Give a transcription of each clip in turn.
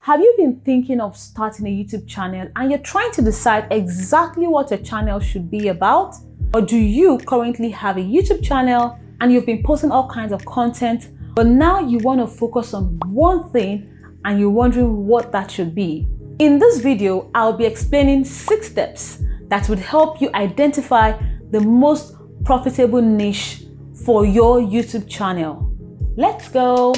Have you been thinking of starting a YouTube channel and you're trying to decide exactly what your channel should be about? Or do you currently have a YouTube channel and you've been posting all kinds of content, but now you want to focus on one thing and you're wondering what that should be? In this video, I'll be explaining 6 steps that would help you identify the most profitable niche for your YouTube channel. Let's go!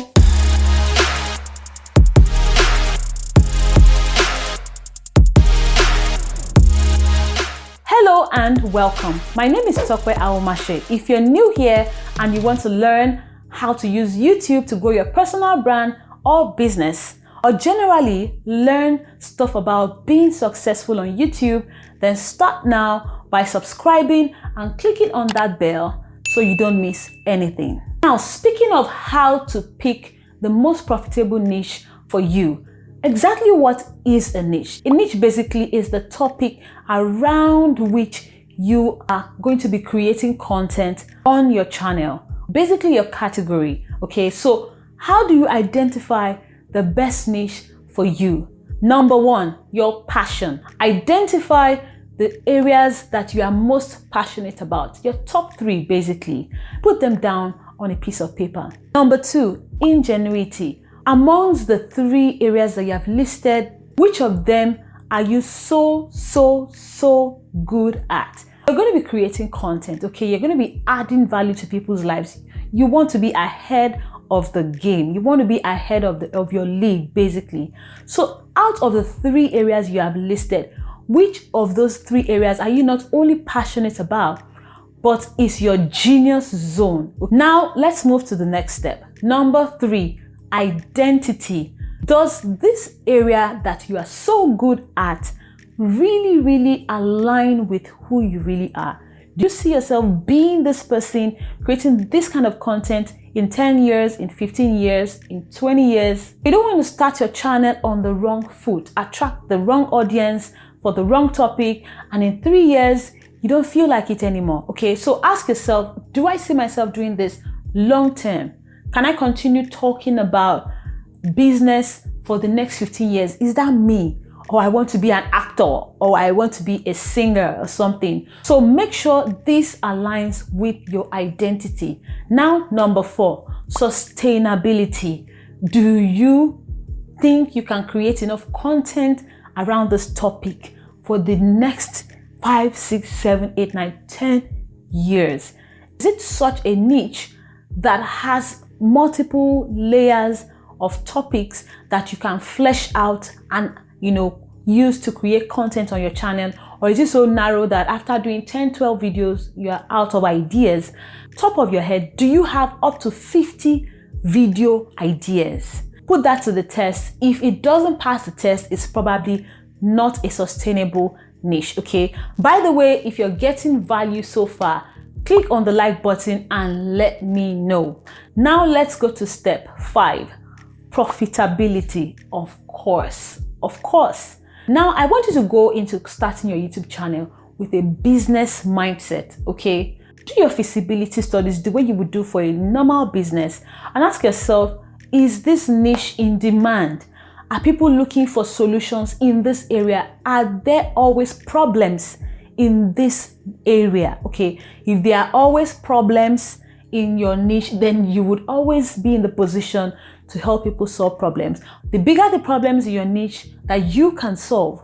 Hello and welcome. My name is Tope Aghomatse. If you're new here and you want to learn how to use YouTube to grow your personal brand or business, or generally learn stuff about being successful on YouTube, then start now by subscribing and clicking on that bell so you don't miss anything. Now, speaking of how to pick the most profitable niche for you, exactly what is a niche? A niche basically is the topic around which you are going to be creating content on your channel. Basically your category, okay? So how do you identify the best niche for you? Number 1, your passion. Identify the areas that you are most passionate about. Your top 3 basically. Put them down on a piece of paper. Number 2, ingenuity. Amongst the 3 areas that you have listed, which of them are you so good at? You're going to be creating content, okay? You're going to be adding value to people's lives. You want to be ahead of the game. You want to be ahead of your league, basically. So out of the 3 areas you have listed, which of those 3 areas are you not only passionate about, but is your genius zone? Now let's move to the next step. Number 3, identity. Does this area that you are so good at really align with who you really are? Do you see yourself being this person, creating this kind of content in 10 years, in 15 years, in 20 years? You don't want to start your channel on the wrong foot, attract the wrong audience for the wrong topic, and in 3 years, you don't feel like it anymore, okay? So ask yourself, do I see myself doing this long term? Can I continue talking about business for the next 15 years? Is that me? Or I want to be an actor, or I want to be a singer or something. So make sure this aligns with your identity. Now, number 4, sustainability. Do you think you can create enough content around this topic for the next 5, 6, 7, 8, 9, 10 years? Is it such a niche that has multiple layers of topics that you can flesh out and use to create content on your channel? Or is it so narrow that after doing 10, 12 videos, you are out of ideas? Top of your head, do you have up to 50 video ideas? Put that to the test. If it doesn't pass the test, it's probably not a sustainable niche, okay? By the way, if you're getting value so far, click on the like button and let me know. Now let's go to step 5, profitability. Of course. Now I want you to go into starting your YouTube channel with a business mindset, okay? Do your feasibility studies the way you would do for a normal business and ask yourself, is this niche in demand? Are people looking for solutions in this area? Are there always problems in this area? Okay, if there are always problems in your niche, then you would always be in the position to help people solve problems. The bigger the problems in your niche that you can solve,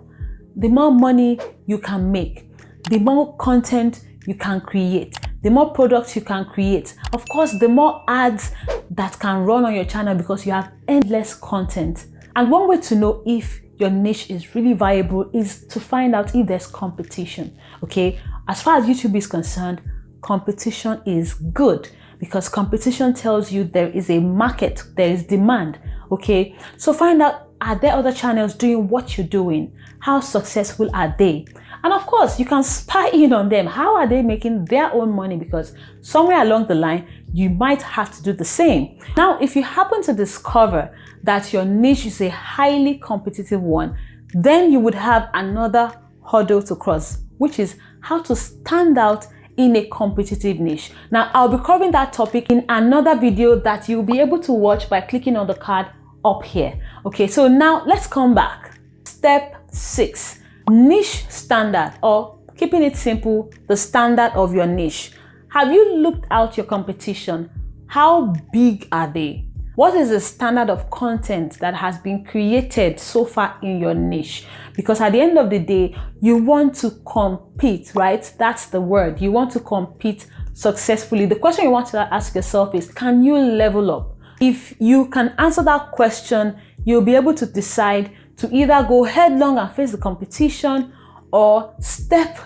the more money you can make, the more content you can create, the more products you can create. Of course, the more ads that can run on your channel because you have endless content. And one way to know if your niche is really viable is to find out if there's competition, okay? As far as YouTube is concerned, competition is good because competition tells you there is a market, there is demand, okay? So find out, are there other channels doing what you're doing? How successful are they? And of course, you can spy in on them. How are they making their own money? Because somewhere along the line, you might have to do the same. Now, if you happen to discover that your niche is a highly competitive one, then you would have another hurdle to cross, which is how to stand out in a competitive niche. Now, I'll be covering that topic in another video that you'll be able to watch by clicking on the card up here. Okay, so now let's come back. Step 6, niche standard, or keeping it simple, the standard of your niche. Have you looked out your competition? How big are they? What is the standard of content that has been created so far in your niche? Because at the end of the day, you want to compete, right? That's the word. You want to compete successfully. The question you want to ask yourself is, can you level up? If you can answer that question, you'll be able to decide to either go headlong and face the competition or step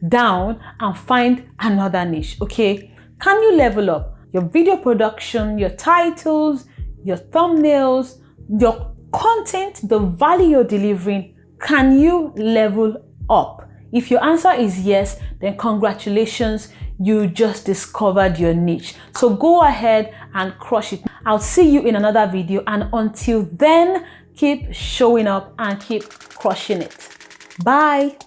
down and find another niche, okay? Can you level up your video production, your titles, your thumbnails, your content, the value you're delivering? Can you level up? If your answer is yes, then congratulations, you just discovered your niche. So go ahead and crush it. I'll see you in another video, and until then, keep showing up and keep crushing it. Bye.